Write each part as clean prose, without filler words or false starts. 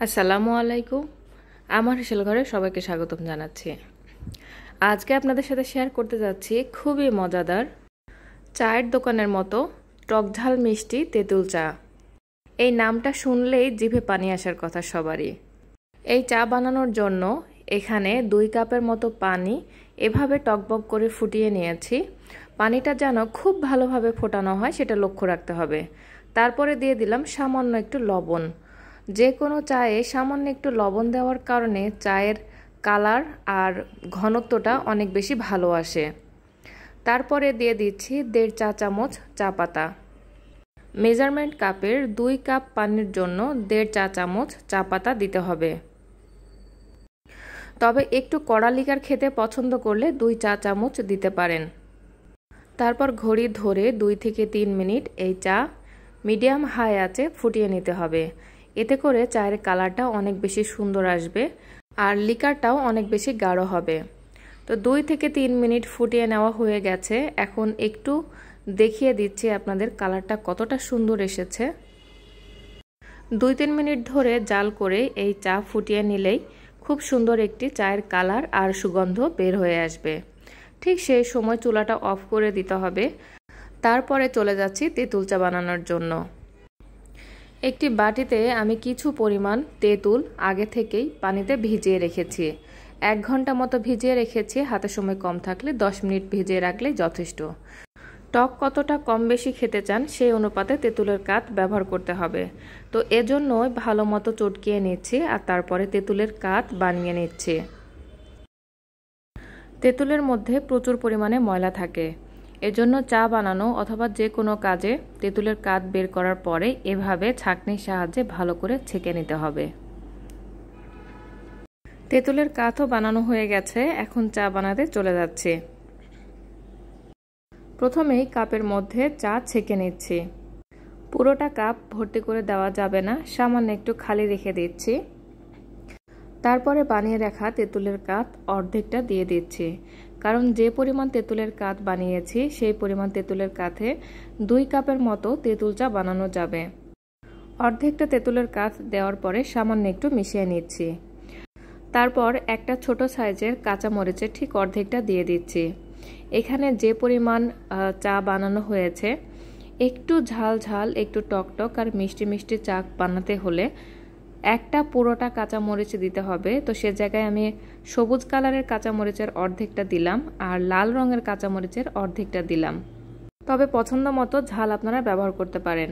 আসসালামু আলাইকুম। আমার হেসেল ঘরে সবাইকে স্বাগতম জানাচ্ছি। আজকে আপনাদের সাথে শেয়ার করতে যাচ্ছি খুবই মজাদার চায়ের দোকানের মতো টকঝাল মিষ্টি তেঁতুল চা। এই নামটা শুনলেই জিভে পানি আসার কথা সবারই। এই চা বানানোর জন্য এখানে 2 কাপের মতো পানি এভাবে টকবক করে ফুটিয়ে নিয়েছি। পানিটা যেন খুব ভালোভাবে ফোটানো হয় সেটা লক্ষ্য রাখতে হবে। তারপরে দিয়ে দিলাম সামান্য একটু লবণ। যে কোনো চায়ে সামান্য একটু লবণ দেওয়ার কারণে চায়ের কালার আর ঘনত্বটা অনেক বেশি ভালো আসে। তারপরে দিয়ে দিচ্ছি 1.5 চা চামচ চা পাতা। মেজারমেন্ট কাপের 2 কাপ পানির জন্য 1.5 চা চামচ চা পাতা দিতে হবে। তবে একটু কড়া লিকার খেতে পছন্দ করলে 2 চা চামচ দিতে পারেন। তারপর ঘড়ি ধরে 2 থেকে 3 মিনিট এই চা মিডিয়াম হাই আঁচে ফুটিয়ে নিতে হবে। এতে করে চায়ের কালারটা অনেক বেশি সুন্দর আসবে আর লিকারটাও অনেক বেশি গাঢ় হবে। তো 2 থেকে 3 মিনিট ফুটিয়ে নেওয়া হয়ে গেছে। এখন একটু দেখিয়ে দিচ্ছি আপনাদের কালারটা কতটা সুন্দর এসেছে। 2-3 মিনিট ধরে জাল করে এই চা ফুটিয়ে নিলেই খুব সুন্দর একটি চায়ের কালার আর সুগন্ধ বের হয়ে আসবে। ঠিক সেই সময় চুলাটা অফ করে দিতে হবে। তারপরে চলে যাচ্ছি তেঁতুল চা বানানোর জন্য। একটি বাটিতে আমি কিছু পরিমাণ তেঁতুল আগে থেকেই পানিতে ভিজিয়ে রেখেছি। 1 ঘন্টা মতো ভিজিয়ে রেখেছি। হাতে সময় কম থাকলে 10 মিনিট ভিজিয়ে রাখলেই যথেষ্ট। টক কতটা কম বেশি খেতে চান সেই অনুপাতে তেঁতুলের কাঠ ব্যবহার করতে হবে। তো এজন্যই ভালো মতো চটকিয়ে নিচ্ছি আর তারপরে তেঁতুলের কাঠ বানিয়ে নিচ্ছি। তেঁতুলের মধ্যে প্রচুর পরিমাণে ময়লা থাকে। এজন্য চা বানানো অথবা যে কোনো কাজে তেঁতুলের কাঠ বের করার পরে এভাবে ছাঁকনির সাহায্যে ভালো করে ছেঁকে নিতে হবে। তেঁতুলের কাঠও বানানো হয়ে গেছে। এখন চা বানাতে চলে যাচ্ছে। প্রথমেই কাপের মধ্যে চা ছেঁকে নিচ্ছি। পুরোটা কাপ ভর্তি করে দেওয়া যাবে না, সামান্য একটু খালি রেখে দিচ্ছি। তারপরে বানিয়ে রাখা তেঁতুলের কাঠ অর্ধেকটা দিয়ে দিচ্ছি, কারণ যে পরিমাণ তেঁতুলের কাঠ বানিয়েছি সেই পরিমাণ তেঁতুলের কাঠে 2 কাপের মতো তেঁতুল চা বানানো যাবে। অর্ধেকটা তেঁতুলের কাঠ দেওয়ার পরে সামান্য একটু মিশিয়ে নিচ্ছি। তারপর একটা ছোট সাইজের কাঁচামরিচের ঠিক অর্ধেকটা দিয়ে দিচ্ছি। এখানে যে পরিমাণ চা বানানো হয়েছে, একটু ঝাল ঝাল একটু টকটক আর মিষ্টি মিষ্টি চা বানাতে হলে একটা পুরোটা কাঁচামরিচ দিতে হবে। তো সে জায়গায় আমি সবুজ কালারের কাঁচামরিচের অর্ধেকটা দিলাম আর লাল রঙের কাঁচামরিচের অর্ধেকটা দিলাম। তবে পছন্দ মতো ঝাল আপনারা ব্যবহার করতে পারেন।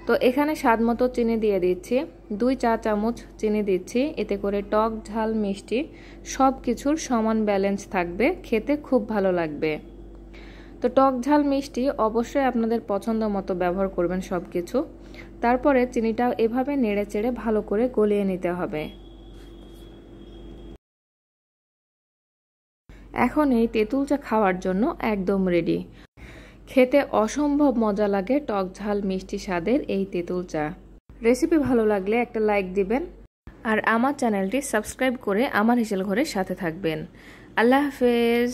তো এখানে স্বাদ মতো চিনি দিয়ে দিচ্ছি। 2 চা চামচ চিনি দিচ্ছি। এতে করে টক ঝাল মিষ্টি সব কিছুর সমান ব্যালেন্স থাকবে, খেতে খুব ভালো লাগবে। তো টক ঝাল মিষ্টি অবশ্যই আপনাদের পছন্দ মতো ব্যবহার করবেন সব কিছু। তারপরে চিনিটাও এভাবে নেড়ে চেড়ে ভালো করে গলিয়ে নিতে হবে। এখন এই তেঁতুল চা খাওয়ার জন্য একদম রেডি। খেতে অসম্ভব মজা লাগে টক ঝাল মিষ্টি স্বাদের এই তেঁতুল চা। রেসিপি ভালো লাগলে একটা লাইক দিবেন আর আমার চ্যানেলটি সাবস্ক্রাইব করে আমার হেসেল ঘরের সাথে থাকবেন। আল্লাহ হাফেজ।